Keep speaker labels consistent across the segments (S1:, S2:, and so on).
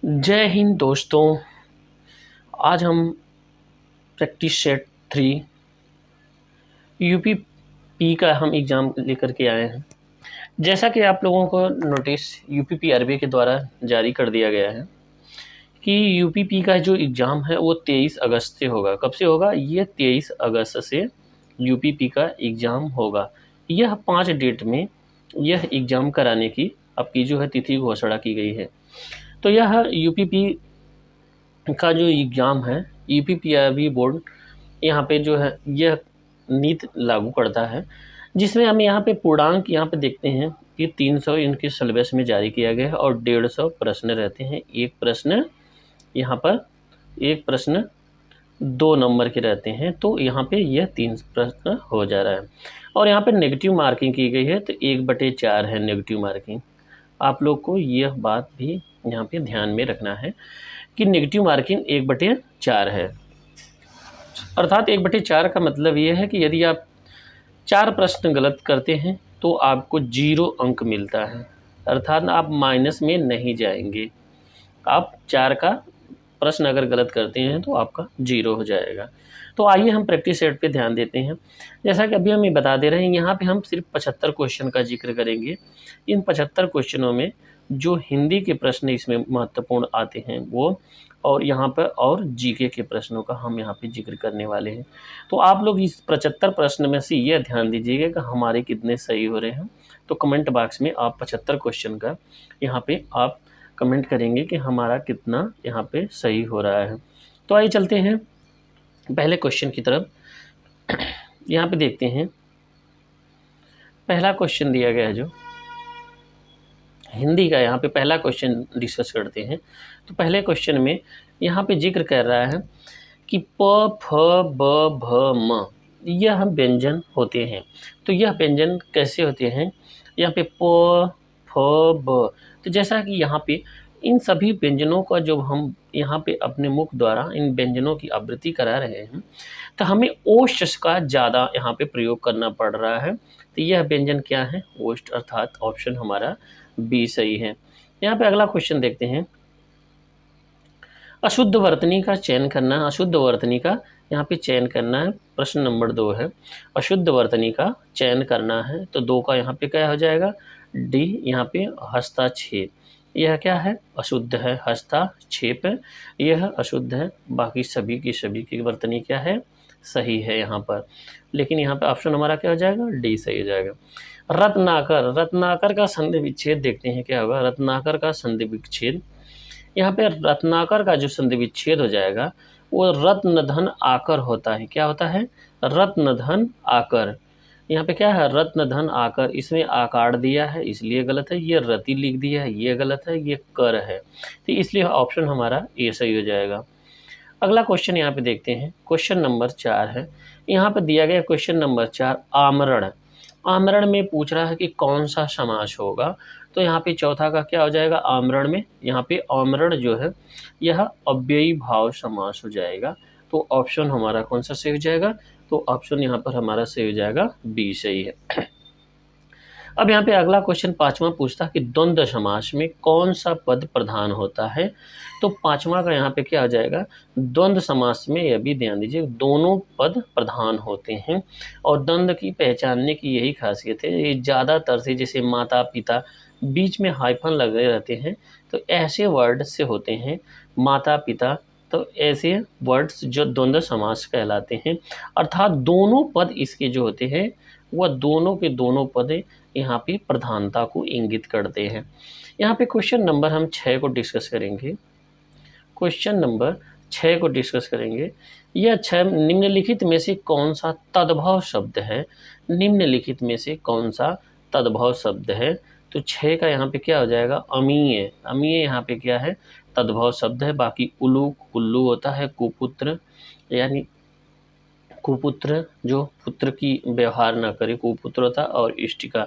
S1: जय हिंद दोस्तों। आज हम प्रैक्टिस सेट 3 यूपीपी का हम एग्ज़ाम लेकर के आए हैं। जैसा कि आप लोगों को नोटिस यूपीपी आरबीआई के द्वारा जारी कर दिया गया है कि यूपीपी का जो एग्ज़ाम है वो 23 अगस्त से होगा। कब से होगा? ये 23 अगस्त से यूपीपी का एग्ज़ाम होगा। यह 5 डेट में यह एग्ज़ाम कराने की आपकी जो है तिथि घोषणा की गई है। तो यह यूपीपी का जो एग्ज़ाम है, यूपीपीआरबी बोर्ड यहाँ पे जो है यह नीति लागू करता है, जिसमें हम यहाँ पे पूर्णांक यहाँ पे देखते हैं कि 300 इनके सिलेबस में जारी किया गया है और 150 प्रश्न रहते हैं। एक प्रश्न यहाँ पर एक प्रश्न 2 नंबर के रहते हैं, तो यहाँ पे यह 3 प्रश्न हो जा रहा है। और यहाँ पे नेगेटिव मार्किंग की गई है, तो 1/4 है नेगेटिव मार्किंग। आप लोग को यह बात भी यहाँ पे ध्यान में रखना है कि नेगेटिव मार्किंग 1/4 है। अर्थात 1/4 का मतलब ये है कि यदि आप 4 प्रश्न गलत करते हैं तो आपको 0 अंक मिलता है, अर्थात आप माइनस में नहीं जाएंगे। आप 4 का प्रश्न अगर गलत करते हैं तो आपका 0 हो जाएगा। तो आइए हम प्रैक्टिस सेट पे ध्यान देते हैं। जैसा कि अभी हम ये बता दे रहे हैं, यहाँ पे हम सिर्फ 75 क्वेश्चन का जिक्र करेंगे। इन 75 क्वेश्चनों में जो हिंदी के प्रश्न इसमें महत्वपूर्ण आते हैं वो, और यहाँ पर और जीके के प्रश्नों का हम यहाँ पे जिक्र करने वाले हैं। तो आप लोग इस 75 प्रश्न में से ये ध्यान दीजिएगा कि हमारे कितने सही हो रहे हैं। तो कमेंट बॉक्स में आप 75 क्वेश्चन का यहाँ पे आप कमेंट करेंगे कि हमारा कितना यहाँ पे सही हो रहा है। तो आइए चलते हैं पहले क्वेश्चन की तरफ। यहाँ पे देखते हैं पहला क्वेश्चन दिया गया है जो हिंदी का, यहाँ पे पहला क्वेश्चन डिस्कस करते हैं। तो पहले क्वेश्चन में यहाँ पे जिक्र कर रहा है कि प, फ, ब, भ, म यह व्यंजन होते हैं। तो यह व्यंजन कैसे होते हैं? यहाँ पे प, फ, ब, तो जैसा कि यहाँ पे इन सभी व्यंजनों का जब हम यहाँ पे अपने मुख द्वारा इन व्यंजनों की आवृत्ति करा रहे हैं तो हमें ओष्ठ का ज़्यादा यहाँ पे प्रयोग करना पड़ रहा है। तो यह व्यंजन क्या है? ओष्ठ, अर्थात ऑप्शन हमारा बी सही है। यहाँ पे अगला क्वेश्चन देखते हैं। अशुद्ध वर्तनी का चयन करना है। अशुद्ध वर्तनी का यहाँ पे चयन करना है। प्रश्न नंबर 2 है, अशुद्ध वर्तनी का चयन करना है। तो 2 का यहाँ पे क्या हो जाएगा? डी। यहाँ पे हस्ताक्षेप, यह क्या है? अशुद्ध है। हस्ताक्षेप यह अशुद्ध है। बाकी सभी की वर्तनी क्या है? सही है यहाँ पर। लेकिन यहाँ पे ऑप्शन हमारा क्या हो जाएगा? डी सही हो जाएगा। रत्नाकर, रत्नाकर का संधि विच्छेद देखते हैं क्या होगा। रत्नाकर का संधि विच्छेद, यहाँ पे रत्नाकर का जो संधि विच्छेद हो जाएगा वो रत्न धन आकर होता है। क्या होता है? रत्न धन आकर। यहाँ पे क्या है? रत्न धन आकर। इसमें आकार दिया है इसलिए गलत है। ये रति लिख दिया है ये गलत है। ये कर है, तो इसलिए ऑप्शन हमारा ए सही हो जाएगा। अगला क्वेश्चन यहाँ पे देखते हैं। क्वेश्चन नंबर 4 है। यहाँ पे दिया गया क्वेश्चन नंबर 4 आमरण। आमरण में पूछ रहा है कि कौन सा समास होगा। तो यहाँ पे चौथा का क्या हो जाएगा? आमरण में यहाँ पे आमरण जो है यह अव्ययी भाव समास हो जाएगा। तो ऑप्शन हमारा कौन सा सही हो जाएगा? तो ऑप्शन यहाँ पर हमारा सही हो जाएगा बी सही है। अब यहाँ पे अगला क्वेश्चन 5वां पूछता है कि द्वंद्व समास में कौन सा पद प्रधान होता है। तो 5वां का यहाँ पे क्या हो जाएगा? द्वंद्व समास में यह भी ध्यान दीजिए दोनों पद प्रधान होते हैं। और द्वंद्व की पहचानने की यही खासियत है, ये ज़्यादातर से जैसे माता पिता बीच में हाइफन लगे रहते हैं तो ऐसे वर्ड से होते हैं माता पिता। तो ऐसे वर्ड्स जो द्वंद्व समास कहलाते हैं, अर्थात दोनों पद इसके जो होते हैं वह दोनों के दोनों पद यहाँ पे प्रधानता को इंगित करते हैं। यहाँ पे क्वेश्चन नंबर हम 6 को डिस्कस करेंगे। क्वेश्चन नंबर 6 को डिस्कस करेंगे। यह 6 निम्नलिखित में से कौन सा तद्भव शब्द है? निम्नलिखित में से कौन सा तद्भव शब्द है? तो 6 का यहाँ पे क्या हो जाएगा? अमीय। अमीय यहाँ पे क्या है? तद्भव शब्द है। बाकी उल्लू, उल्लू होता है। कुपुत्र यानी कुपुत्र जो पुत्र की व्यवहार न करे, कुपुत्र होता। और इष्टिका,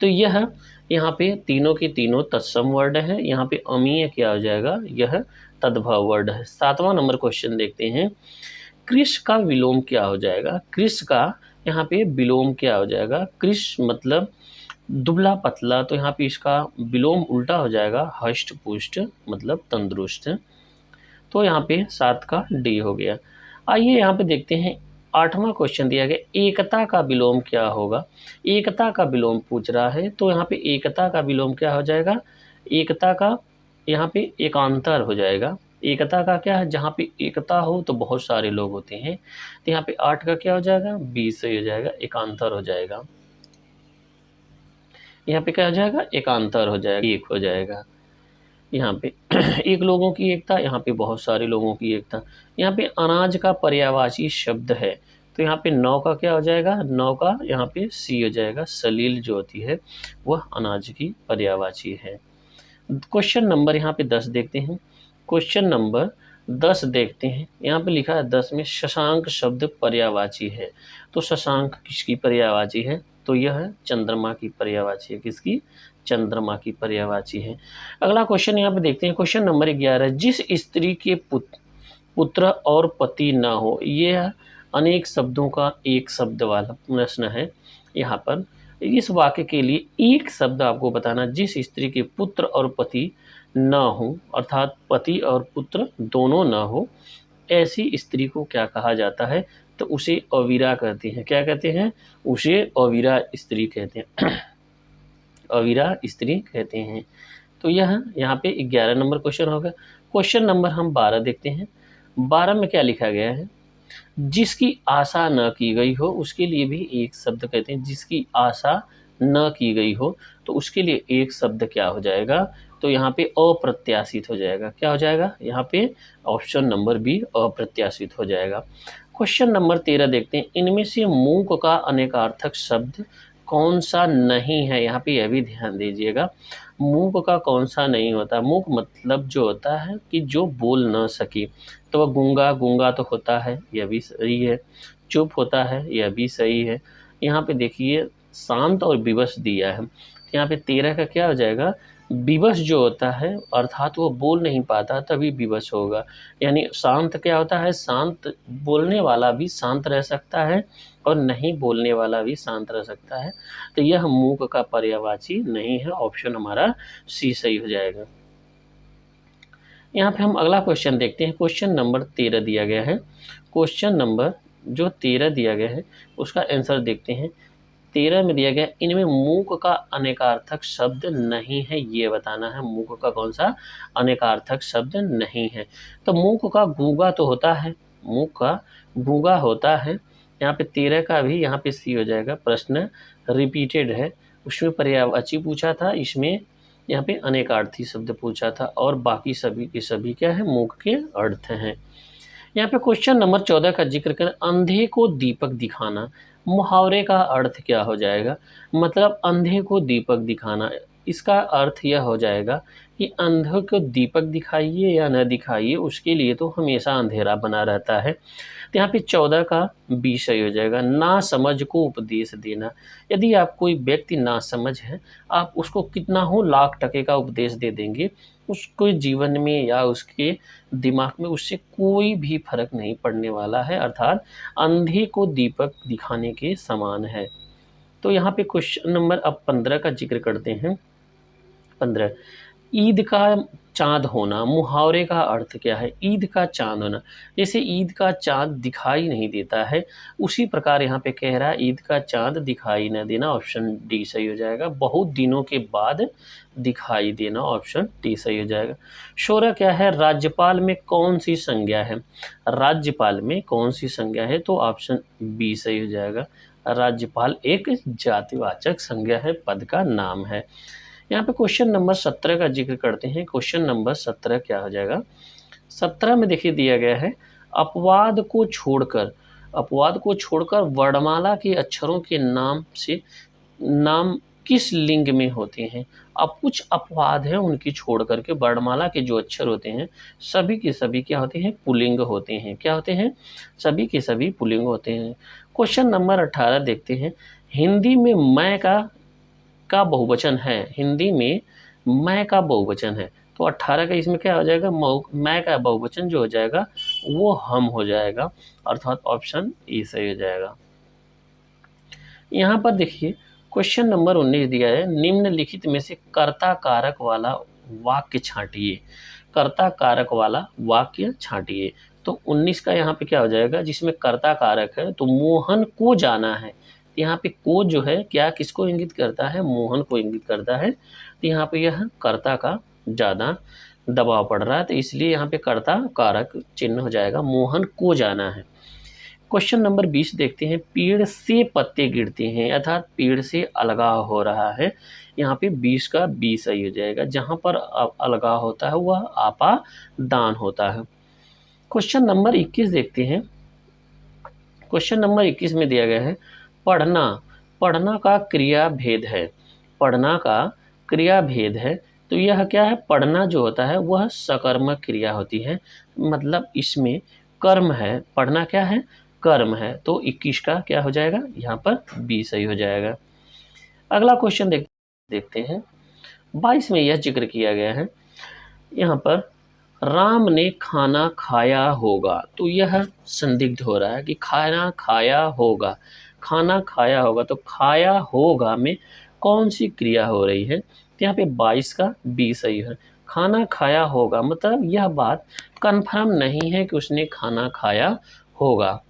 S1: तो यह यहाँ पे तीनों के तीनों तत्सम वर्ड है। यहाँ पे अमीय क्या हो जाएगा? यह तद्भव वर्ड है। 7वां नंबर क्वेश्चन देखते हैं। कृष का विलोम क्या हो जाएगा? कृष का यहाँ पे विलोम क्या हो जाएगा? कृष मतलब दुबला पतला, तो यहाँ पे इसका विलोम उल्टा हो जाएगा, हष्ट पुष्ट मतलब तंदुरुस्त। तो यहाँ पे 7 का डी हो गया। आइए यहाँ पे देखते हैं 8वां क्वेश्चन दिया गया, एकता का विलोम क्या होगा। एकता का विलोम पूछ रहा है, तो यहाँ पे एकता का विलोम क्या हो जाएगा, एकता का यहाँ पे एकांतर हो जाएगा। एकता का क्या है, जहाँ पे एकता हो तो बहुत सारे लोग होते हैं, तो यहाँ पे 8 का क्या हो जाएगा, 20 सही हो जाएगा, एकांतर हो जाएगा। यहाँ पे क्या हो जाएगा, एकांतर हो जाएगा, एक हो जाएगा। यहाँ पे एक लोगों की एकता, यहाँ पे बहुत सारे लोगों की एकता। यहाँ पे अनाज का पर्यायवाची शब्द है, तो यहाँ पे 9 का क्या हो जाएगा, 9 का यहाँ पे सी हो जाएगा, सलील जो होती है वह अनाज की पर्यायवाची है। क्वेश्चन नंबर यहाँ पे 10 देखते हैं। क्वेश्चन नंबर 10 देखते हैं, यहाँ पे लिखा है 10 में शशांक शब्द पर्यायवाची है। तो शशांक किसकी पर्यायवाची है, तो यह चंद्रमा की पर्यायवाची है। किसकी, चंद्रमा की पर्यायवाची है। अगला क्वेश्चन यहाँ पे देखते हैं, क्वेश्चन नंबर 11, जिस स्त्री के पुत्र और पति न हो, यह अनेक शब्दों का एक शब्द वाला प्रश्न है। यहाँ पर इस वाक्य के लिए एक शब्द आपको बताना, जिस स्त्री के पुत्र और पति न हो, अर्थात पति और पुत्र दोनों न हो, ऐसी स्त्री को क्या कहा जाता है, तो उसे अवीरा कहते हैं। क्या कहते हैं, उसे अवीरा स्त्री कहते हैं। अवीरा स्त्री कहते हैं। तो यह यहाँ पे 11 नंबर क्वेश्चन होगा। क्वेश्चन नंबर हम 12 देखते हैं। 12 में क्या लिखा गया है, जिसकी आशा न की गई हो, उसके लिए भी एक शब्द कहते हैं। जिसकी आशा न की गई हो, तो उसके लिए एक शब्द क्या हो जाएगा, तो यहाँ पे अप्रत्याशित हो जाएगा। क्या हो जाएगा, यहाँ पे ऑप्शन नंबर बी अप्रत्याशित हो जाएगा। क्वेश्चन नंबर 13 देखते हैं, इनमें से मूक का अनेकार्थक शब्द कौन सा नहीं है। यहाँ पे यह भी ध्यान दीजिएगा, मूक का कौन सा नहीं होता। मूक मतलब जो होता है कि जो बोल न सके, तो वह गूंगा, गूंगा तो होता है, यह भी सही है। चुप होता है, यह भी सही है। यहाँ पे देखिए शांत और विवश दिया है, तो यहाँ पे 13 का क्या हो जाएगा, विवश जो होता है, अर्थात वो बोल नहीं पाता तभी विवश होगा। यानी शांत क्या होता है, शांत बोलने वाला भी शांत रह सकता है और नहीं बोलने वाला भी शांत रह सकता है। तो यह मूक का पर्यायवाची नहीं है, ऑप्शन हमारा सी सही हो जाएगा। यहाँ पे हम अगला क्वेश्चन देखते हैं। क्वेश्चन नंबर 13 दिया गया है। क्वेश्चन नंबर जो 13 दिया गया है उसका आंसर देखते हैं। 13 में दिया गया, इनमें मूक का अनेकार्थक शब्द नहीं है, ये बताना है मूक का कौन सा अनेकार्थक शब्द नहीं है। तो मूक का गूंगा तो होता है, मूक का गूंगा होता है। यहाँ पे 13 का भी यहाँ पे सी हो जाएगा। प्रश्न रिपीटेड है, उसमें पर्यायवाची पूछा था, इसमें यहाँ पे अनेकार्थी शब्द पूछा था, और बाकी सभी के सभी क्या है, मूक के अर्थ हैं। यहाँ पे क्वेश्चन नंबर 14 का जिक्र करें, अंधे को दीपक दिखाना, मुहावरे का अर्थ क्या हो जाएगा, मतलब अंधे को दीपक दिखाना, इसका अर्थ यह हो जाएगा कि अंधे को दीपक दिखाइए या न दिखाइए, उसके लिए तो हमेशा अंधेरा बना रहता है। तो यहाँ पे 14 का बी सही हो जाएगा। ना समझ को उपदेश देना, यदि आप कोई व्यक्ति ना समझ है, आप उसको कितना हो लाख टके का उपदेश दे देंगे, उसके जीवन में या उसके दिमाग में उससे कोई भी फर्क नहीं पड़ने वाला है, अर्थात अंधे को दीपक दिखाने के समान है। तो यहाँ पे क्वेश्चन नंबर अब 15 का जिक्र करते हैं। 15, ईद का चाँद होना, मुहावरे का अर्थ क्या है। ईद का चाँद होना, जैसे ईद का चाँद दिखाई नहीं देता है, उसी प्रकार यहाँ पे कह रहा है ईद का चाँद दिखाई न देना, ऑप्शन डी सही हो जाएगा। बहुत दिनों के बाद दिखाई देना, ऑप्शन डी सही हो जाएगा। 16 क्या है, राज्यपाल में कौन सी संज्ञा है। राज्यपाल में कौन सी संज्ञा है, तो ऑप्शन बी सही हो जाएगा। राज्यपाल एक जातिवाचक संज्ञा है, पद का नाम है। यहाँ पे क्वेश्चन नंबर 17 का जिक्र करते हैं। क्वेश्चन नंबर 17 क्या हो जाएगा, 17 में देखिए दिया गया है, अपवाद को छोड़कर, अपवाद को छोड़कर वर्णमाला के अक्षरों के नाम से नाम किस लिंग में होते हैं। अब कुछ अपवाद हैं, उनकी छोड़ करके वर्णमाला के जो अक्षर होते हैं सभी के सभी क्या होते हैं, पुल्लिंग होते हैं। क्या होते हैं, सभी के सभी पुल्लिंग होते हैं। क्वेश्चन नंबर 18 देखते हैं, हिंदी में मैं का बहुवचन है, हिंदी में मैं का बहुवचन है, तो 18 का इसमें क्या हो जाएगा, मैं का बहुवचन जो हो जाएगा वो हम हो जाएगा, अर्थात ऑप्शन ए सही हो जाएगा। यहाँ पर देखिए क्वेश्चन नंबर 19 दिया है, निम्नलिखित में से कर्ता कारक वाला वाक्य छांटिए। कर्ता कारक वाला वाक्य छांटिए। तो 19 का यहाँ पे क्या हो जाएगा, जिसमें कर्ता कारक है तो मोहन को जाना है। तो यहाँ पे को जो है क्या किसको इंगित करता है, मोहन को इंगित करता है। तो यहाँ पे यह कर्ता का ज़्यादा दबाव पड़ रहा है, तो इसलिए यहाँ पे कर्ता कारक चिन्ह हो जाएगा, मोहन को जाना है। क्वेश्चन नंबर 20 देखते हैं, पेड़ से पत्ते गिरते हैं अर्थात पेड़ से अलगाव हो रहा है। यहाँ पे 20 का 20 सही हो जाएगा। जहाँ पर अलगाव होता है वह आपादान होता है। क्वेश्चन नंबर 21 देखते हैं। क्वेश्चन नंबर 21 में दिया गया है, पढ़ना। पढ़ना का क्रिया भेद है। पढ़ना का क्रिया भेद है। तो यह क्या है, पढ़ना जो होता है वह सकर्मक क्रिया होती है, मतलब इसमें कर्म है। पढ़ना क्या है, कर्म है। तो 21 का क्या हो जाएगा, यहाँ पर 20 सही हो जाएगा। अगला क्वेश्चन देखते हैं। 22 में यह जिक्र किया गया है, यहाँ पर राम ने खाना खाया होगा। तो यह संदिग्ध हो रहा है कि खाना खाया होगा, खाना खाया होगा। तो खाया होगा में कौन सी क्रिया हो रही है, तो यहाँ पे 22 का 20 सही है। खाना खाया होगा मतलब यह बात कन्फर्म नहीं है कि उसने खाना खाया होगा।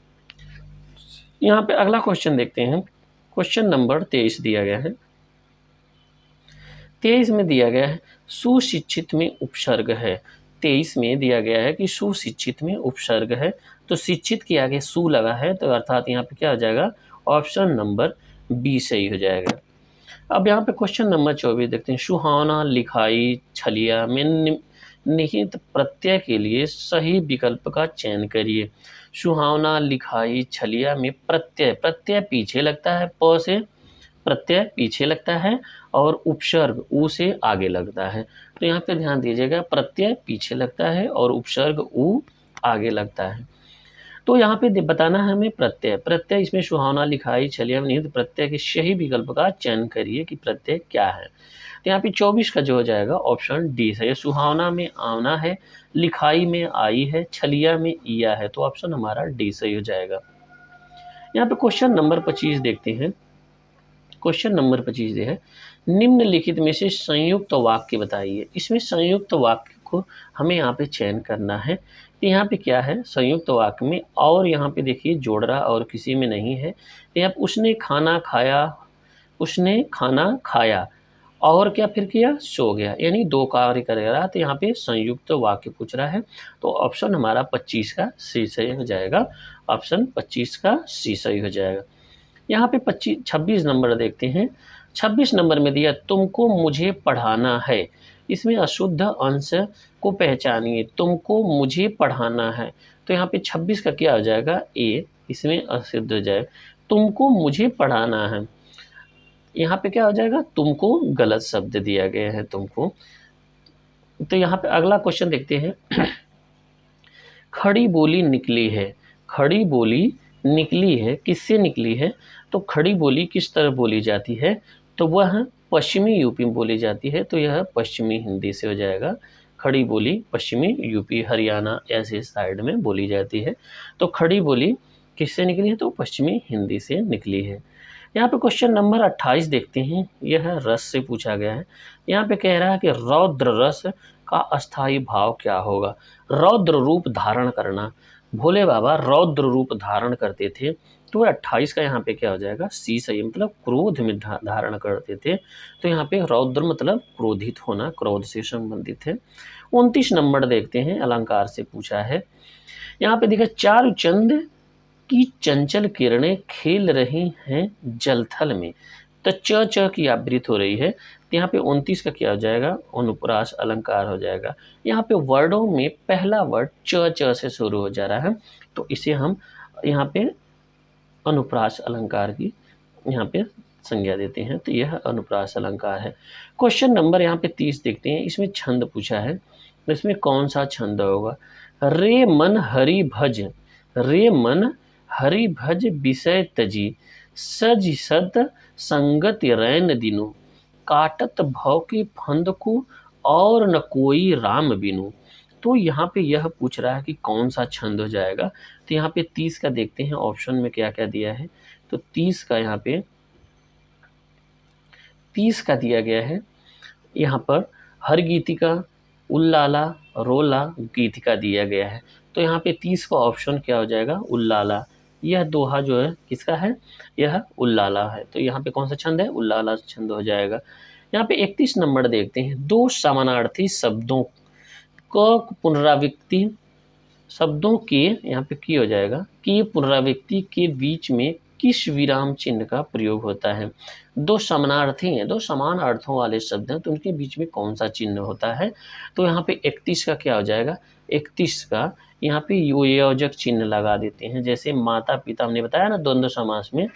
S1: यहाँ पे अगला क्वेश्चन देखते हैं। क्वेश्चन नंबर 23 दिया गया है। 23 में दिया गया है, सुशिक्षित में उपसर्ग है। 23 में दिया गया है कि सुशिक्षित में उपसर्ग है। तो शिक्षित के आगे सु लगा है, तो अर्थात यहाँ पे क्या हो जाएगा, ऑप्शन नंबर बी सही हो जाएगा। अब यहाँ पे क्वेश्चन नंबर 24 देखते हैं, सुहावना लिखाई छलिया में निहित प्रत्यय के लिए सही विकल्प का चयन करिए। सुहावना लिखाई छलिया में प्रत्यय, प्रत्यय पीछे लगता है, प से प्रत्यय पीछे लगता है और उपसर्ग उ से आगे लगता है। तो यहाँ पे ध्यान दीजिएगा, प्रत्यय पीछे लगता है और उपसर्ग उ आगे लगता है। तो यहाँ पे बताना है हमें प्रत्यय। प्रत्यय इसमें सुहावना लिखाई छलिया में निहित प्रत्यय के सही विकल्प का चयन करिए कि प्रत्यय क्या है। तो यहाँ पे 24 का जो हो जाएगा ऑप्शन डी है। सुहावना में आवना है, लिखाई में आई है, छलिया में ईया है। तो ऑप्शन हमारा डी सही हो जाएगा। यहाँ पे क्वेश्चन नंबर 25 देखते हैं। क्वेश्चन नंबर 25 है, निम्नलिखित में से संयुक्त वाक्य बताइए। इसमें संयुक्त वाक्य को हमें यहाँ पे चयन करना है। तो यहाँ पे क्या है, संयुक्त वाक्य में और यहाँ पे देखिए जोड़ रहा और किसी में नहीं है। तो यहाँ उसने खाना खाया, उसने खाना खाया और क्या फिर किया, सो गया, यानी दो कार्य करेगा। तो यहाँ पे संयुक्त वाक्य पूछ रहा है। तो ऑप्शन हमारा 25 का सी सही हो जाएगा। ऑप्शन 25 का सी सही हो जाएगा। यहाँ पे 26 नंबर देखते हैं। 26 नंबर में दिया, तुमको मुझे पढ़ाना है। इसमें अशुद्ध अंश को पहचानिए। तुमको मुझे पढ़ाना है। तो यहाँ पे 26 का क्या हो जाएगा, ए। इसमें अशुद्ध हो जाए, तुमको मुझे पढ़ाना है। यहाँ पे क्या हो जाएगा, तुमको गलत शब्द दिया गया है, तुमको। तो यहाँ पे अगला क्वेश्चन देखते हैं। खड़ी बोली निकली है। खड़ी बोली निकली है, किससे निकली है, तो खड़ी बोली किस तरह बोली जाती है, तो वह पश्चिमी यूपी में बोली जाती है। तो यह पश्चिमी हिंदी से हो जाएगा। खड़ी बोली पश्चिमी यूपी हरियाणा ऐसे साइड में बोली जाती है। तो खड़ी बोली किससे निकली है, तो पश्चिमी हिंदी से निकली है। यहाँ पे क्वेश्चन नंबर 28 देखते हैं। यह रस से पूछा गया है। यहाँ पे कह रहा है कि रौद्र रस का अस्थाई भाव क्या होगा। रौद्र रूप धारण करना, भोले बाबा रौद्र रूप धारण करते थे। तो 28 का यहाँ पे क्या हो जाएगा, सी सही, मतलब क्रोध में धारण करते थे। तो यहाँ पे रौद्र मतलब क्रोधित होना, क्रोध से संबंधित है। 29 नंबर देखते हैं, अलंकार से पूछा है। यहाँ पे देखा, चारु चंद की चंचल किरणें खेल रही हैं जलथल में। तो च की आवृत्ति हो रही है। तो यहाँ पे 29 का क्या हो जाएगा, अनुप्रास अलंकार हो जाएगा। यहाँ पे वर्डों में पहला वर्ड च से शुरू हो जा रहा है, तो इसे हम यहाँ पे अनुप्रास अलंकार की यहाँ पे संज्ञा देते हैं। तो यह अनुप्रास अलंकार है। क्वेश्चन नंबर यहाँ पे 30 देखते हैं। इसमें छंद पूछा है, तो इसमें कौन सा छंद होगा। रे मन हरि भज, रे मन हरि भज विषय तजी, सज सत संगत रैन दिनु, काटत भव के फंद को और न कोई राम बिनु। तो यहाँ पे यह पूछ रहा है कि कौन सा छंद हो जाएगा। तो यहाँ पे 30 का देखते हैं ऑप्शन में क्या क्या दिया है। तो 30 का यहाँ पे 30 का दिया गया है यहाँ पर हर गीतिका, उल्लाला, रोला, गीतिका दिया गया है। तो यहाँ पे 30 का ऑप्शन क्या हो जाएगा? उल्लाला। यह दोहा जो है किसका है? यह उल्लाला है। तो यहाँ पे कौन सा छंद है? उल्लाला छंद हो जाएगा। यहाँ पे 31 नंबर देखते हैं। दो समानार्थी शब्दों का पुनरावृत्ति, शब्दों के यहाँ पे की हो जाएगा कि पुनरावृत्ति के बीच में किस विराम चिन्ह का प्रयोग होता है? दो समानार्थी हैं, दो समान अर्थों वाले शब्द हैं, तो उनके बीच में कौन सा चिन्ह होता है? तो यहाँ पे 31 का क्या हो जाएगा? 31 का यहाँ पे योजक चिन्ह लगा देते हैं। जैसे माता पिता हमने बताया ना द्वंद्व समास में,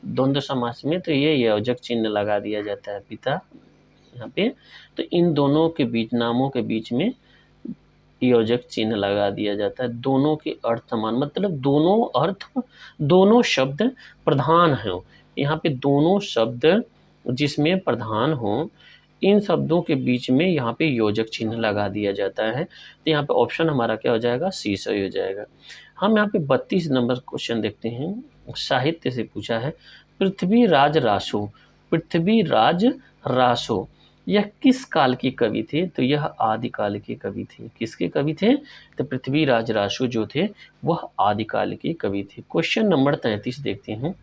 S1: द्वंद्व समास में तो ये योजक चिन्ह लगा दिया जाता है पिता यहाँ पे। तो इन दोनों के बीच, नामों के बीच में योजक चिन्ह लगा दिया जाता है। दोनों के अर्थ समान, मतलब दोनों अर्थ, दोनों शब्द प्रधान हो। यहाँ पे दोनों शब्द जिसमें प्रधान हो, इन शब्दों के बीच में यहाँ पे योजक चिन्ह लगा दिया जाता है। तो यहाँ पे ऑप्शन हमारा क्या हो जाएगा? सी सही हो जाएगा। हम यहाँ पे 32 नंबर क्वेश्चन देखते हैं, साहित्य से पूछा है। पृथ्वीराज रासो, पृथ्वीराज रासो यह किस काल के कवि थे? तो यह आदिकाल के कवि थे। किसके कवि थे? तो पृथ्वीराज रासो जो थे वह आदिकाल के कवि थे। क्वेश्चन नंबर 33 देखते हैं।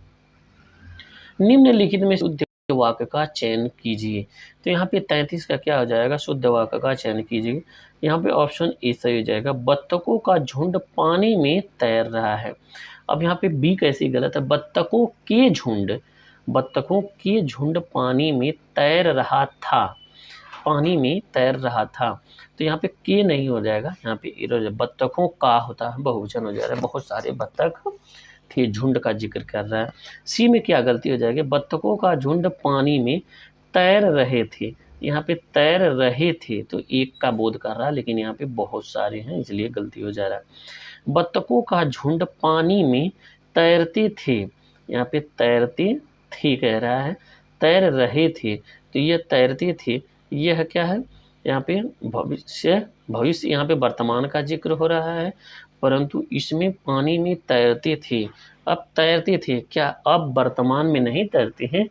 S1: निम्नलिखित में शुद्ध वाक्य का चयन कीजिए। तो यहाँ पे 33 का क्या हो जाएगा? शुद्ध वाक्य का चयन कीजिए। यहाँ पे ऑप्शन ए सही हो जाएगा। बत्तखों का झुंड पानी में तैर रहा है। अब यहाँ पे बी कैसी गलत है? बत्तखों के झुंड, बत्तखों के झुंड पानी में तैर रहा था, पानी में तैर रहा था। तो यहाँ पे के नहीं हो जाएगा, यहाँ पे बत्तखों का होता है, बहुवचन हो जाएगा। बहुत सारे बत्तख थे, झुंड का जिक्र कर रहा है। सी में क्या गलती हो जाएगी? बत्तखों का झुंड पानी में तैर रहे थे। यहाँ पे तैर रहे थे तो एक का बोध कर रहा है, लेकिन यहाँ पे बहुत सारे हैं इसलिए गलती हो जा रहा है। बत्तखों का झुंड पानी में तैरते थे, यहाँ पे तैरते थे कह रहा है, तैर रहे थे। तो ये तैरते थे, यह क्या है? यहाँ पे भविष्य, भविष्य यहाँ पे वर्तमान का जिक्र हो रहा है, परंतु इसमें पानी में तैरते थे। अब तैरते थे क्या, अब वर्तमान में नहीं तैरते हैं,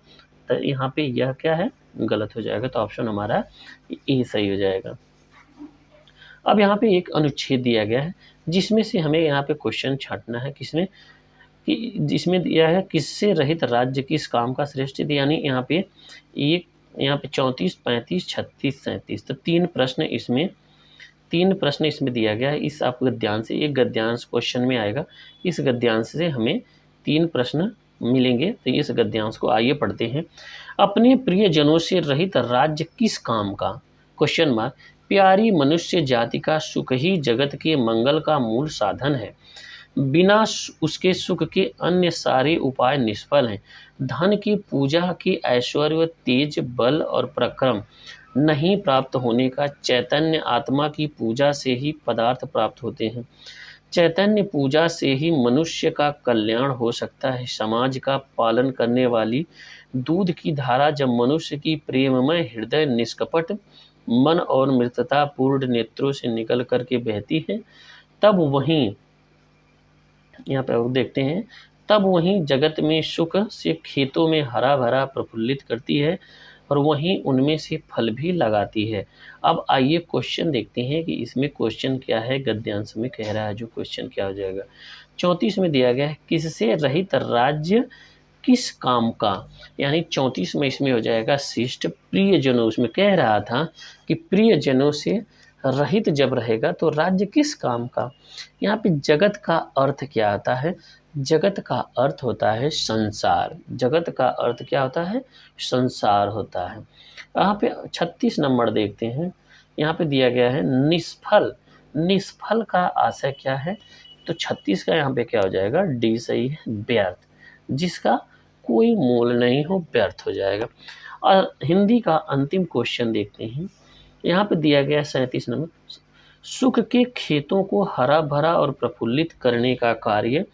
S1: तो यहाँ पे यह क्या है? गलत हो जाएगा। तो ऑप्शन हमारा ए सही हो जाएगा। अब यहाँ पे एक अनुच्छेद दिया गया है जिसमें से हमें यहाँ पे क्वेश्चन छांटना है। किसमें? कि जिसमें दिया है किससे रहित राज्य किस काम का श्रेष्ठ, यानी यहाँ पे एक, यहाँ पे 34, 35, 36, 37, तो तीन प्रश्न इसमें दिया गया है। इस आप गद्यांश से, एक गद्यांश क्वेश्चन में आएगा, इस गद्यांश से हमें 3 प्रश्न मिलेंगे। तो इस गद्यांश को आइए पढ़ते हैं। अपने प्रियजनों से रहित राज्य किस काम का? Question mark. प्यारी मनुष्य जाति का सुख ही जगत के मंगल का मूल साधन है। बिना उसके सुख के अन्य सारे उपाय निष्फल हैं। धन की पूजा की ऐश्वर्य, तेज, बल और पराक्रम नहीं प्राप्त होने का, चैतन्य आत्मा की पूजा से ही पदार्थ प्राप्त होते हैं। चैतन्य पूजा से ही मनुष्य का कल्याण हो सकता है। समाज का पालन करने वाली दूध की धारा जब मनुष्य की प्रेममय हृदय, निष्कपट मन और मृतता पूर्ण नेत्रों से निकल करके बहती है, तब वहीं, यहाँ पे आप देखते हैं, तब वहीं जगत में सुख से खेतों में हरा भरा प्रफुल्लित करती है और वहीं उनमें से फल भी लगाती है। अब आइए क्वेश्चन देखते हैं कि इसमें क्वेश्चन क्या है, गद्यांश में कह रहा है जो क्वेश्चन क्या हो जाएगा। 34 में दिया गया है किससे रहित राज्य किस काम का, यानी 34 में इसमें हो जाएगा शिष्ट प्रियजनों। उसमें कह रहा था कि प्रियजनों से रहित जब रहेगा तो राज्य किस काम का। यहाँ पे जगत का अर्थ क्या आता है? जगत का अर्थ होता है संसार। जगत का अर्थ क्या होता है? संसार होता है। यहाँ पे 36 नंबर देखते हैं। यहाँ पे दिया गया है निष्फल। निष्फल का आशय क्या है? तो 36 का यहाँ पे क्या हो जाएगा? डी सही है, व्यर्थ, जिसका कोई मोल नहीं हो, व्यर्थ हो जाएगा। और हिंदी का अंतिम क्वेश्चन देखते हैं। यहाँ पे दिया गया 37 नंबर। सुख के खेतों को हरा भरा और प्रफुल्लित करने का कार्य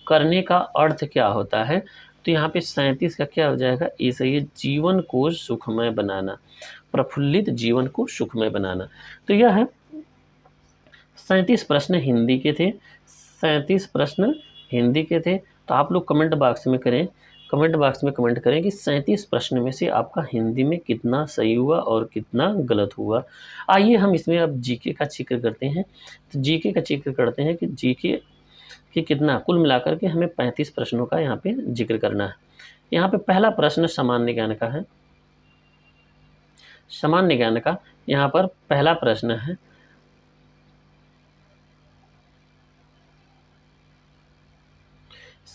S1: करने का अर्थ क्या होता है? तो यहाँ पे 37 का क्या हो जाएगा? ये सही है, जीवन को सुखमय बनाना, प्रफुल्लित जीवन को सुखमय बनाना। तो यह है 37 प्रश्न हिंदी के थे। 37 प्रश्न हिंदी के थे। तो आप लोग कमेंट बॉक्स में करें, कमेंट बॉक्स में कमेंट करें कि 37 प्रश्न में से आपका हिंदी में कितना सही हुआ और कितना गलत हुआ। आइए हम इसमें अब जीके का जिक्र करते हैं। तो जीके का जिक्र करते हैं कि जीके कि कितना कुल मिलाकर के हमें 35 प्रश्नों का यहाँ पे जिक्र करना है। यहाँ पे पहला प्रश्न सामान्य ज्ञान का है। सामान्य ज्ञान का यहाँ पर पहला प्रश्न है,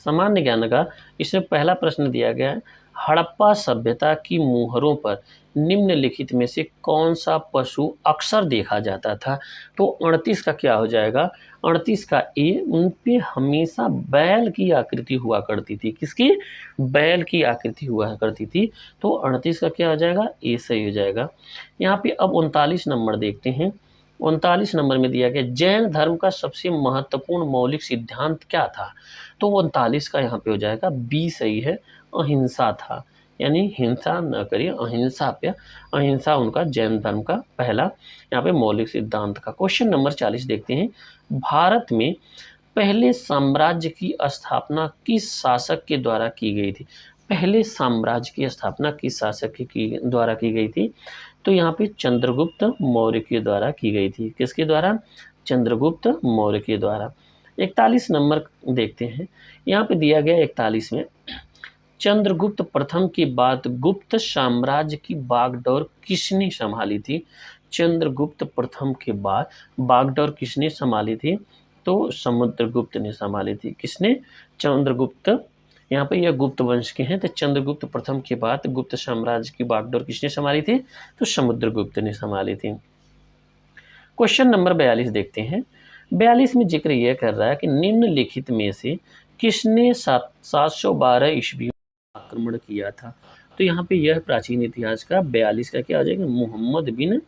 S1: सामान्य ज्ञान का इसमें पहला प्रश्न दिया गया है, हड़प्पा सभ्यता की मुहरों पर निम्नलिखित में से कौन सा पशु अक्सर देखा जाता था। तो 38 का क्या हो जाएगा, 38 का ए, उन पे हमेशा बैल की आकृति हुआ करती थी। किसकी, बैल की आकृति हुआ करती थी। तो 38 का क्या हो जाएगा, ए सही हो जाएगा। यहाँ पे अब 39 नंबर देखते हैं। 39 नंबर में दिया गया, जैन धर्म का सबसे महत्वपूर्ण मौलिक सिद्धांत क्या था। तो 39 का यहाँ पे हो जाएगा बी सही है, अहिंसा था। यानी हिंसा न करिए, अहिंसा पे, अहिंसा उनका जैन धर्म का पहला यहाँ पे मौलिक सिद्धांत का। क्वेश्चन नंबर 40 देखते हैं, भारत में पहले साम्राज्य की स्थापना किस शासक के द्वारा की गई थी। पहले साम्राज्य की स्थापना किस शासक के द्वारा की गई थी। तो यहाँ पे चंद्रगुप्त मौर्य के द्वारा की गई थी। किसके द्वारा, चंद्रगुप्त मौर्य के द्वारा। 41 नंबर देखते हैं, यहाँ पे दिया गया 41 में, चंद्रगुप्त प्रथम के बाद गुप्त साम्राज्य की बागडोर किसने संभाली थी। चंद्रगुप्त प्रथम के बाद बागडोर किसने संभाली थी। तो समुद्रगुप्त ने संभाली थी। किसने, चंद्रगुप्त, यहाँ पे यह गुप्त वंश के हैं। तो चंद्रगुप्त प्रथम के बाद गुप्त साम्राज्य की बागडोर किसने संभाली थी। तो समुद्रगुप्त ने संभाली थी। क्वेश्चन नंबर 42 देखते हैं। 42 में जिक्र यह कर रहा है कि निम्नलिखित में से किसने 712 ईस्वी में आक्रमण किया था। तो यहाँ पे यह प्राचीन इतिहास का 42 का क्या हो जाएगा, मोहम्मद बिन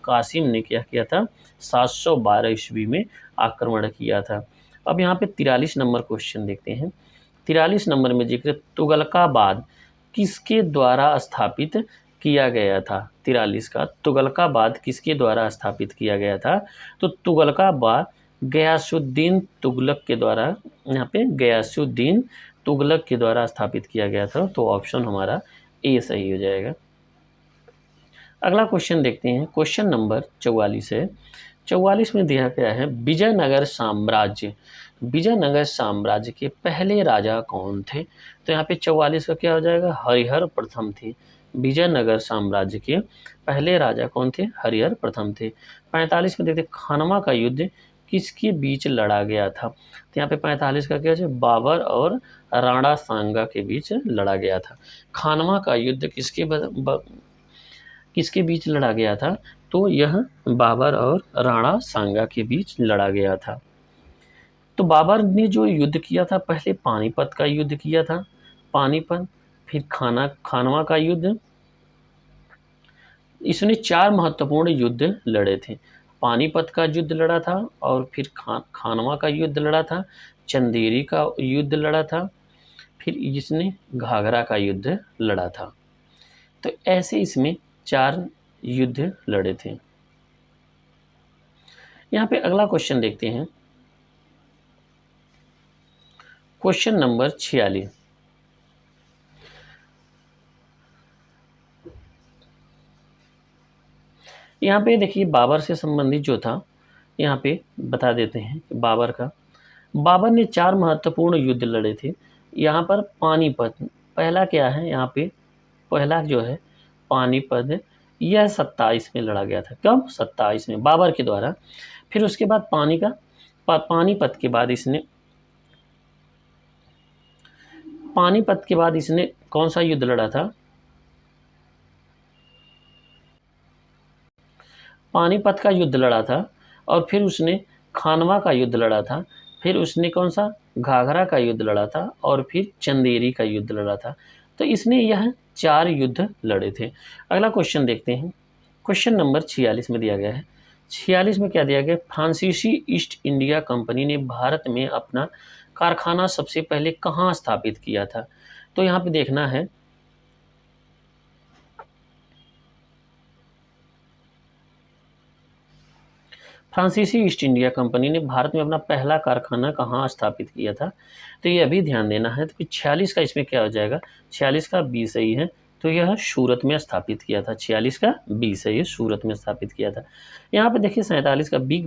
S1: कासिम ने क्या किया था, 712 ईस्वी में आक्रमण किया था। अब यहाँ पे 43 नंबर क्वेश्चन देखते हैं। 43 नंबर में जिक्र, तुगलकाबाद किसके द्वारा स्थापित किया गया था। 43 का, तुगलकाबाद किसके द्वारा स्थापित किया गया था। तो तुगलकाबाद गयासुद्दीन तुगलक के द्वारा, यहाँ पे गयासुद्दीन तुगलक के द्वारा स्थापित किया गया था। तो ऑप्शन हमारा ए सही हो जाएगा। अगला क्वेश्चन देखते हैं, क्वेश्चन नंबर 44 है। 44 में दिया गया है, विजयनगर साम्राज्य, विजयनगर साम्राज्य के पहले राजा कौन थे। तो यहाँ पे 44 का क्या हो जाएगा, हरिहर प्रथम थे। विजयनगर साम्राज्य के पहले राजा कौन थे, हरिहर प्रथम थे। 45 में देखते, खानवा का युद्ध किसके बीच लड़ा गया था। तो यहाँ पे 45 का क्या है, बाबर और राणा सांगा के बीच लड़ा गया था। खानवा का युद्ध किसके बीच लड़ा गया था। तो यह बाबर और राणा सांगा के बीच लड़ा गया था। तो बाबर ने जो युद्ध किया था, पहले पानीपत का युद्ध किया था, पानीपत, फिर खानवा का युद्ध। इसने 4 महत्वपूर्ण युद्ध लड़े थे। पानीपत का युद्ध लड़ा था, और फिर खानवा का युद्ध लड़ा था, चंदेरी का युद्ध लड़ा था, फिर इसने घाघरा का युद्ध लड़ा था। तो ऐसे इसमें 4 युद्ध लड़े थे। यहाँ पे अगला क्वेश्चन देखते हैं, क्वेश्चन नंबर 46। यहाँ पे देखिए, बाबर से संबंधित जो था, यहाँ पे बता देते हैं कि बाबर ने 4 महत्वपूर्ण युद्ध लड़े थे। यहाँ पर पानीपत पहला क्या है, यहाँ पे पहला जो है पानीपत, यह 27 में लड़ा गया था। कब, 27 में, बाबर के द्वारा। फिर उसके बाद पानीपत के बाद इसने कौन सा युद्ध लड़ा था, पानीपत का युद्ध लड़ा था, और फिर उसने खानवा का युद्ध लड़ा था, फिर उसने कौन सा, घाघरा का युद्ध लड़ा था, और फिर चंदेरी का युद्ध लड़ा था। तो इसने यह 4 युद्ध लड़े थे। अगला क्वेश्चन देखते हैं, क्वेश्चन नंबर 46 में दिया गया है। 46 में क्या दिया गया, फ्रांसीसी ईस्ट इंडिया कंपनी ने भारत में अपना कारखाना सबसे पहले कहाँ स्थापित किया था। तो यहाँ पे देखना है, फ्रांसीसी ईस्ट इंडिया कंपनी ने भारत में अपना पहला कारखाना कहाँ स्थापित किया था? तो ये अभी ध्यान देना है। तो फिर 46 का इसमें क्या हो जाएगा? 46 का बी सही है। तो यह सूरत में स्थापित किया था। 46 का बी सही है, सूरत में स्थापित किया था। यहाँ पे देखिए 47 का बिग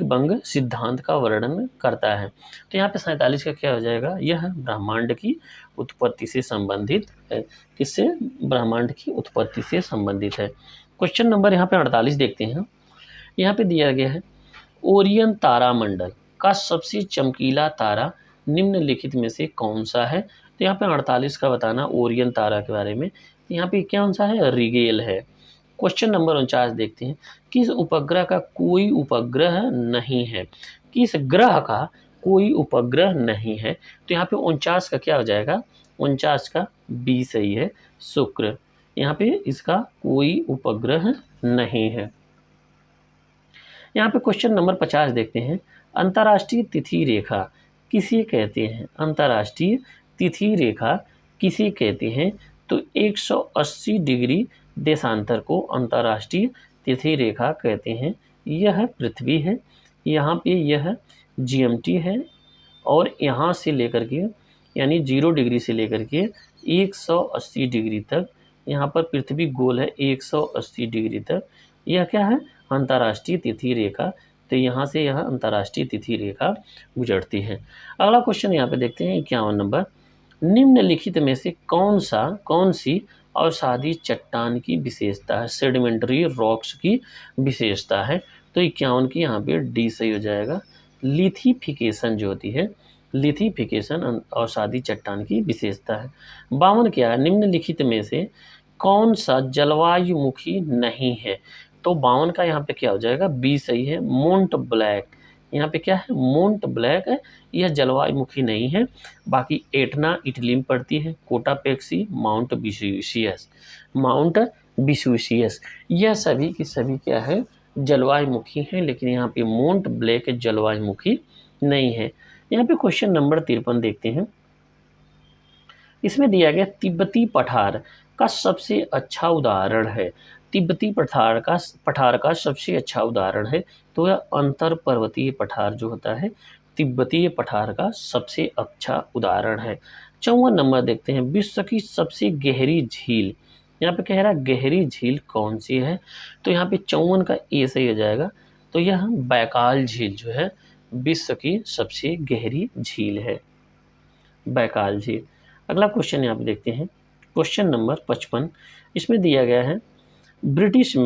S1: बंग सिद्धांत का वर्णन करता है। तो यहाँ पे 47 का क्या हो जाएगा? यह ब्रह्मांड की उत्पत्ति से संबंधित है। किससे? ब्रह्मांड की उत्पत्ति से संबंधित है। क्वेश्चन नंबर यहाँ पे 48 देखते हैं। यहाँ पे दिया गया है, ओरियन तारामंडल का सबसे चमकीला तारा निम्नलिखित में से कौन सा है? तो यहाँ पे 48 का बताना ओरियन तारा के बारे में। तो यहाँ पे कौन सा है? रिगेल है। क्वेश्चन नंबर 49 देखते हैं, किस उपग्रह का कोई उपग्रह नहीं है? किस ग्रह का कोई उपग्रह नहीं है? तो यहाँ पे 49 का क्या हो जाएगा? 49 का बी सही है, शुक्र। यहाँ पे इसका कोई उपग्रह नहीं है। यहाँ पे क्वेश्चन नंबर 50 देखते हैं, अंतर्राष्ट्रीय तिथि रेखा किसे कहते हैं? अंतर्राष्ट्रीय तिथि रेखा किसे कहते हैं? तो 180 डिग्री देशांतर को अंतर्राष्ट्रीय तिथि रेखा कहते हैं। यह पृथ्वी है, यहाँ पे यह जीएमटी है, और यहाँ से लेकर के यानी 0 डिग्री से लेकर के 180 डिग्री तक, यहाँ पर पृथ्वी गोल है 180 डिग्री तक, यह क्या है? अंतर्राष्ट्रीय तिथि रेखा। तो यहाँ से यह अंतर्राष्ट्रीय तिथि रेखा गुजरती है। अगला क्वेश्चन यहाँ पे देखते हैं 51 नंबर, निम्नलिखित में से कौन सी अवसादी चट्टान की विशेषता है? सेडिमेंट्री रॉक्स की विशेषता है। तो 51 की यहाँ पे डी सही हो जाएगा। लिथिफिकेशन जो होती है, लिथिफिकेशन अवसादी चट्टान की विशेषता है। 52 क्या है? निम्नलिखित में से कौन सा जलवायुमुखी नहीं है? तो 52 का यहाँ पे क्या हो जाएगा? बी सही है, मोंट ब्लैक। यहाँ पे क्या है? मोंट ब्लैक है, यह जलवायुमुखी नहीं है। बाकी एटना इटली में पड़ती है, कोटापेक्सी, माउंट विसूसियस, यह सभी की सभी क्या है? जलवायुमुखी हैं, लेकिन यहाँ पे मोंट ब्लैक जलवायुमुखी नहीं है। यहाँ पे क्वेश्चन नंबर 53 देखते हैं। इसमें दिया गया तिब्बती पठार का सबसे अच्छा उदाहरण है। तिब्बती पठार का सबसे अच्छा उदाहरण है, तो यह अंतर पर्वतीय पठार जो होता है, तिब्बतीय पठार का सबसे अच्छा उदाहरण है। 54 नंबर देखते हैं, विश्व की सबसे गहरी झील, यहाँ पे कह रहा है गहरी झील कौन सी है? तो यहाँ पे 54 का ए सही हो जाएगा। तो यह बैकाल झील जो है विश्व की सबसे गहरी झील है, बैकाल झील। अगला क्वेश्चन यहाँ पे देखते हैं, क्वेश्चन नंबर 55। इसमें दिया गया है, ब्रिटिश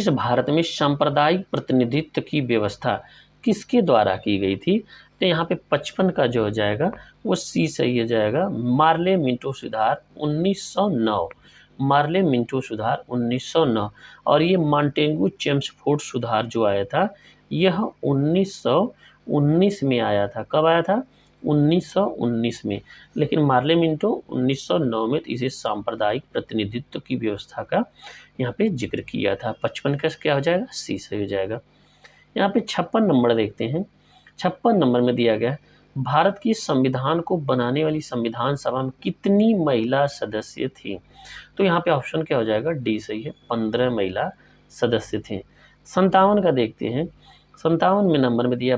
S1: भारत में सांप्रदायिक प्रतिनिधित्व की व्यवस्था किसके द्वारा की गई थी? तो यहाँ पे 55 का जो हो जाएगा वो सी सही हो जाएगा, मार्ले मिंटो सुधार 1909। मार्ले मिंटो सुधार 1909। और ये मॉन्टेगू चेम्सफोर्ड सुधार जो आया था, यह 1919 में आया था। कब आया था? 1919 में। लेकिन मार्ले मिंटो 1909 में इसे सांप्रदायिक प्रतिनिधित्व की व्यवस्था का यहाँ पे जिक्र किया था। 55 का क्या हो जाएगा? सी से हो जाएगा। यहाँ पे 56 नंबर देखते हैं। 56 नंबर में दिया गया है, भारत की संविधान को बनाने वाली संविधान सभा में कितनी महिला सदस्य थी? तो यहाँ पे ऑप्शन क्या हो जाएगा? डी सही है, 15 महिला सदस्य थे। 57 का देखते हैं। 57 में नंबर में दिया,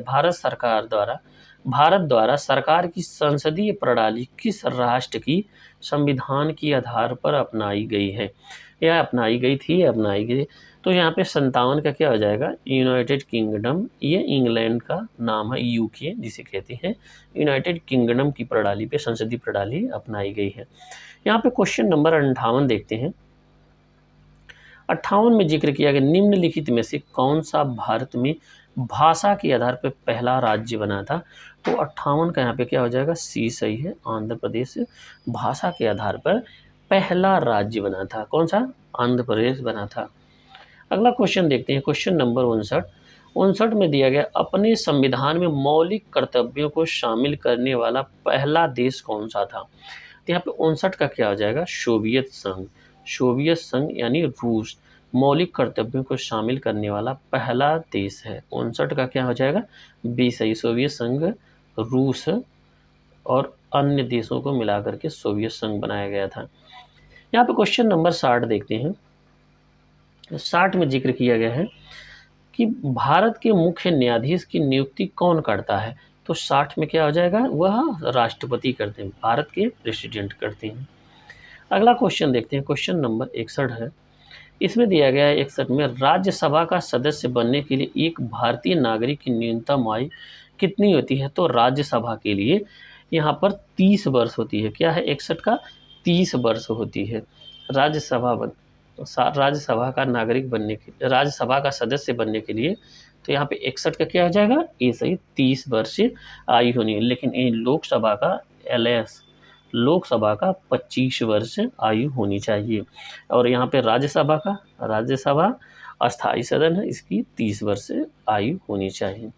S1: भारत द्वारा सरकार की संसदीय प्रणाली किस राष्ट्र की संविधान के आधार पर अपनाई गई है? या अपनाई गई थी, अपनाई गई। तो यहाँ पे 57 का क्या हो जाएगा? यूनाइटेड किंगडम, ये इंग्लैंड का नाम है, यूके जिसे कहते हैं। यूनाइटेड किंगडम की प्रणाली पे संसदीय प्रणाली अपनाई गई है। यहाँ पे क्वेश्चन नंबर 58 देखते हैं। 58 में जिक्र किया गया, निम्नलिखित में से कौन सा भारत में भाषा के आधार पर पहला राज्य बना था? तो 58 का यहाँ पे क्या हो जाएगा? सी सही है, आंध्र प्रदेश भाषा के आधार पर पहला राज्य बना था। कौन सा? आंध्र प्रदेश बना था। अगला क्वेश्चन देखते हैं, क्वेश्चन नंबर 59 में दिया गया, अपने संविधान में मौलिक कर्तव्यों को शामिल करने वाला पहला देश कौन सा था? तो यहाँ पे 59 का क्या हो जाएगा? सोवियत संघ यानी रूस मौलिक कर्तव्यों को शामिल करने वाला पहला देश है। 59 का क्या हो जाएगा? बी सही, सोवियत संघ, रूस और अन्य देशों को मिलाकर के सोवियत संघ बनाया गया था। यहाँ पे क्वेश्चन नंबर 60 देखते हैं। 60 में जिक्र किया गया है कि भारत के मुख्य न्यायाधीश की नियुक्ति कौन करता है। तो 60 में क्या हो जाएगा, वह राष्ट्रपति करते हैं, भारत के प्रेसिडेंट करते हैं। अगला क्वेश्चन देखते हैं, क्वेश्चन नंबर 61 है। इसमें दिया गया है 61 में, राज्यसभा का सदस्य बनने के लिए एक भारतीय नागरिक की न्यूनतम आयु कितनी होती है। तो राज्यसभा के लिए यहाँ पर 30 वर्ष होती है। क्या है, 61 का 30 वर्ष होती है। राज्यसभा राज्यसभा का नागरिक बनने के, राज्यसभा का सदस्य बनने के लिए, तो यहाँ पे 61 का क्या हो जाएगा, ये सही 30 वर्ष आयु होनी है। लेकिन ये लोकसभा का LS, लोकसभा का 25 वर्ष आयु होनी चाहिए। और यहाँ पे राज्यसभा अस्थाई सदन है, इसकी 30 वर्ष आयु होनी चाहिए।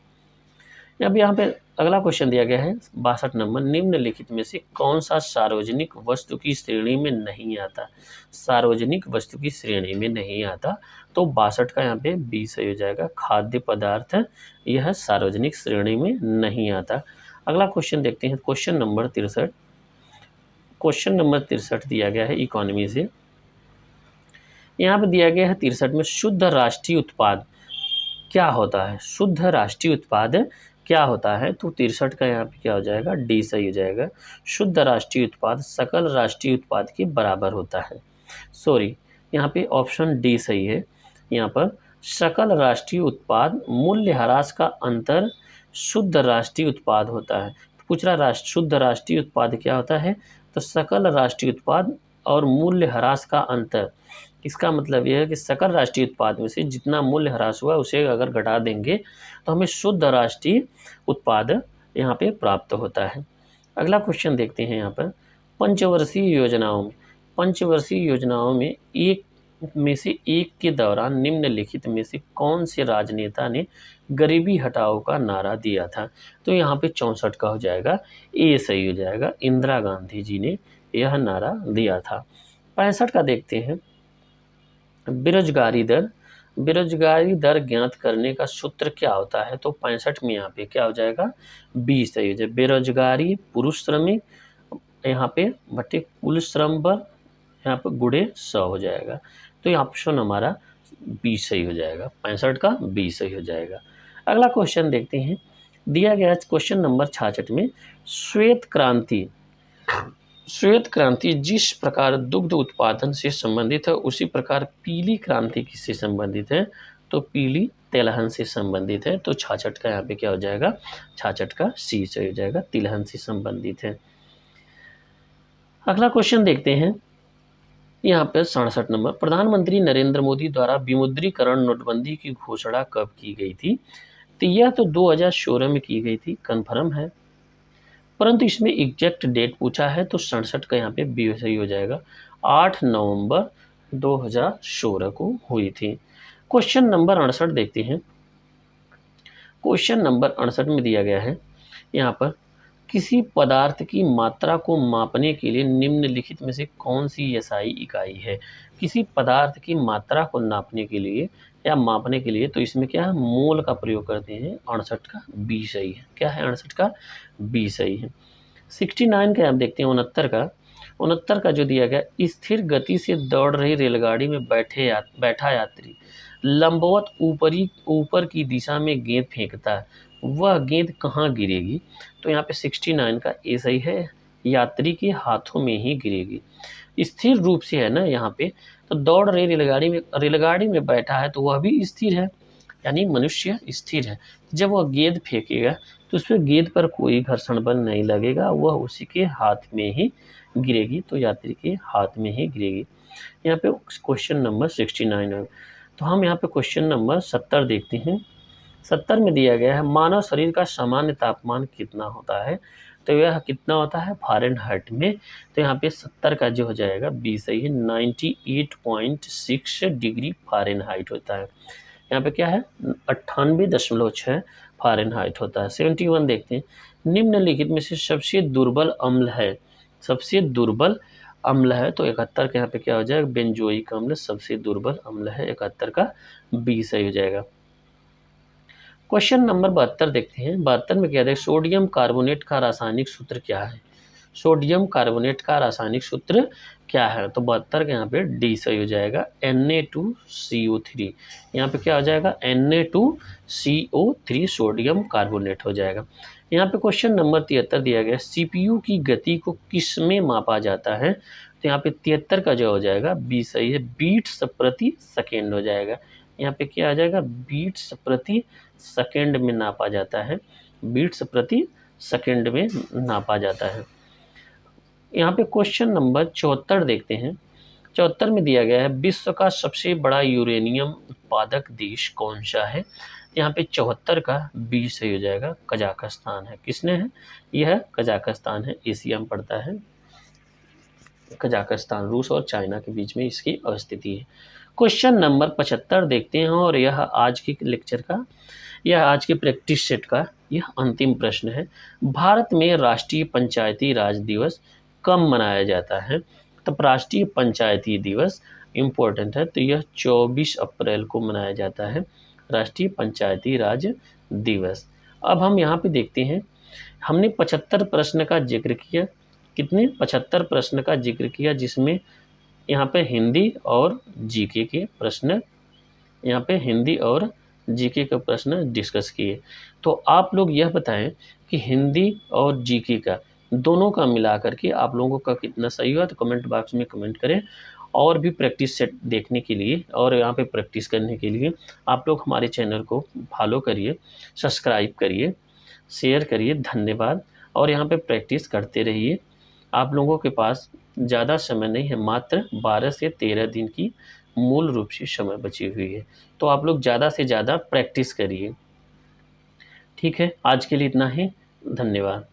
S1: अब यहाँ पे अगला क्वेश्चन दिया गया है 62 नंबर, निम्नलिखित में से कौन सा सार्वजनिक वस्तु की श्रेणी में नहीं आता। सार्वजनिक वस्तु की श्रेणी में नहीं आता, तो 62 का यहाँ पे 20 सही हो जाएगा। खाद्य पदार्थ यह सार्वजनिक श्रेणी में नहीं आता। अगला क्वेश्चन देखते हैं, क्वेश्चन नंबर 63। क्वेश्चन नंबर 63 दिया गया है इकोनॉमी से। यहाँ पे दिया गया है 63 में, शुद्ध राष्ट्रीय उत्पाद क्या होता है। शुद्ध राष्ट्रीय उत्पाद क्या होता है। तो 63 का यहाँ पे क्या हो जाएगा, डी सही हो जाएगा। शुद्ध राष्ट्रीय उत्पाद सकल राष्ट्रीय उत्पाद के बराबर होता है। सॉरी, यहाँ पे ऑप्शन डी सही है। यहाँ पर सकल राष्ट्रीय उत्पाद मूल्यह्रास का अंतर शुद्ध राष्ट्रीय उत्पाद होता है। पूछ रहा शुद्ध राष्ट्रीय उत्पाद क्या होता है, तो सकल राष्ट्रीय उत्पाद और मूल्यह्रास का अंतर। इसका मतलब यह है कि सकल राष्ट्रीय उत्पाद में से जितना मूल्य ह्रास हुआ उसे अगर घटा देंगे तो हमें शुद्ध राष्ट्रीय उत्पाद यहाँ पे प्राप्त होता है। अगला क्वेश्चन देखते हैं यहाँ पर, पंचवर्षीय योजनाओं में एक के दौरान निम्नलिखित में से कौन से राजनेता ने गरीबी हटाओ का नारा दिया था। तो यहाँ पे 64 का हो जाएगा, ए सही हो जाएगा। इंदिरा गांधी जी ने यह नारा दिया था। 65 का देखते हैं, बेरोजगारी दर ज्ञात करने का सूत्र क्या होता है। तो 65 में यहाँ पे क्या हो जाएगा, 20 सही हो जाए। बेरोजगारी पुरुष श्रमिक यहाँ पे बटे कुल श्रम पर यहाँ पे गुणे 100 हो जाएगा। तो ये ऑप्शन हमारा 20 सही हो जाएगा। 65 का 20 सही हो जाएगा। अगला क्वेश्चन देखते हैं, दिया गया क्वेश्चन नंबर 66 में, श्वेत क्रांति जिस प्रकार दुग्ध उत्पादन से संबंधित है उसी प्रकार पीली क्रांति किससे संबंधित है। तो पीली तिलहन से संबंधित है। तो 66 का यहाँ पे क्या हो जाएगा, 66 का सी से हो जाएगा, तिलहन से संबंधित है। अगला क्वेश्चन देखते हैं, यहाँ पे 67 नंबर, प्रधानमंत्री नरेंद्र मोदी द्वारा विमुद्रीकरण नोटबंदी की घोषणा कब की गई थी। तो यह तो 2016 में की गई थी, कन्फर्म है, परंतु इसमें एग्जैक्ट डेट पूछा है तो 67 का यहाँ पे बी सही हो जाएगा। 8 नवंबर 2016 को हुई थी। क्वेश्चन नंबर 68 देखते हैं। क्वेश्चन नंबर 68 में दिया गया है यहाँ पर, किसी पदार्थ की मात्रा को मापने के लिए निम्नलिखित में से कौन सी एसआई इकाई है। किसी पदार्थ की मात्रा को नापने के लिए या मापने के लिए, तो इसमें क्या है, मोल का प्रयोग करते हैं। 68 का बी सही है। क्या है, 68 का बी सही है। 69 का आप देखते हैं, 69 का जो दिया गया, स्थिर गति से दौड़ रही रेलगाड़ी में बैठा यात्री लंबवत ऊपर की दिशा में गेंद फेंकता है, वह गेंद कहाँ गिरेगी। तो यहाँ पे 69 का ए सही है, यात्री के हाथों में ही गिरेगी। स्थिर रूप से है ना यहाँ पे, तो दौड़ रही रेलगाड़ी में बैठा है तो वह भी स्थिर है, यानी मनुष्य स्थिर है। जब वह गेंद फेंकेगा तो उस पर गेंद पर कोई घर्षण बल नहीं लगेगा, वह उसी के हाथ में ही गिरेगी, तो यात्री के हाथ में ही गिरेगी। यहाँ पे क्वेश्चन नंबर 69 है। तो हम यहाँ पे क्वेश्चन नंबर 70 देखते हैं। 70 में दिया गया है, मानव शरीर का सामान्य तापमान कितना होता है। तो यह कितना होता है फ़ारेनहाइट में। तो यहाँ पे 70 का जो हो जाएगा 20 सही है, 98.6 डिग्री फ़ारेनहाइट होता है। यहाँ पे क्या है, 98.6 फ़ारेनहाइट होता है। 71 देखते हैं, निम्नलिखित में से सबसे दुर्बल अम्ल है। सबसे दुर्बल अम्ल है, तो 71 के यहाँ पे क्या हो जाएगा, बेंजोइक अम्ल सबसे दुर्बल अम्ल है। 71 का बी सही हो जाएगा। क्वेश्चन नंबर 72 देखते हैं। 72 में क्या है, सोडियम कार्बोनेट का रासायनिक सूत्र क्या है। सोडियम कार्बोनेट का रासायनिक सूत्र क्या है? तो 72 का यहाँ पे डी सही हो जाएगा, Na2CO3। यहाँ पे क्या हो जाएगा? Na2CO3 सोडियम कार्बोनेट हो जाएगा। यहाँ पे क्वेश्चन नंबर 73 दिया गया, सीपीयू की गति को किस में मापा जाता है? तो यहाँ पे 73 का जो हो जाएगा बी सही है, बीट्स प्रति सेकेंड हो जाएगा। यहाँ पे क्या आ जाएगा? बीट्स प्रति सेकेंड में नापा जाता है, बीट्स प्रति सेकेंड में नापा जाता है। यहाँ पे क्वेश्चन नंबर 74 देखते हैं। 74 में दिया गया है, विश्व का सबसे बड़ा यूरेनियम उत्पादक देश कौन सा है? यहाँ पे 74 का बी सही हो जाएगा, कजाकिस्तान है। किसने है? यह कजाकिस्तान है, एशिया में पड़ता है कजाकिस्तान, रूस और चाइना के बीच में इसकी अवस्थिति है। क्वेश्चन नंबर 75 देखते हैं और यह आज के लेक्चर का, यह आज के प्रैक्टिस सेट का यह अंतिम प्रश्न है। भारत में राष्ट्रीय पंचायती राज दिवस कब मनाया जाता है? तो राष्ट्रीय पंचायती दिवस इम्पोर्टेंट है, तो यह 24 अप्रैल को मनाया जाता है, राष्ट्रीय पंचायती राज दिवस। अब हम यहाँ पे देखते हैं, हमने 75 प्रश्न का जिक्र किया। कितने? 75 प्रश्न का जिक्र किया, जिसमें यहाँ पे हिंदी और जीके के प्रश्न, यहाँ पे हिंदी और जीके के प्रश्न डिस्कस किए। तो आप लोग यह बताएं कि हिंदी और जीके का दोनों का मिला करके आप लोगों का कितना सही हुआ, तो कमेंट बॉक्स में कमेंट करें। और भी प्रैक्टिस सेट देखने के लिए और यहाँ पे प्रैक्टिस करने के लिए आप लोग हमारे चैनल को फॉलो करिए, सब्सक्राइब करिए, शेयर करिए। धन्यवाद। और यहाँ पे प्रैक्टिस करते रहिए। आप लोगों के पास ज़्यादा समय नहीं है, मात्र 12 से 13 दिन की मूल रूप से समय बची हुई है, तो आप लोग ज़्यादा से ज़्यादा प्रैक्टिस करिए। ठीक है, आज के लिए इतना ही। धन्यवाद।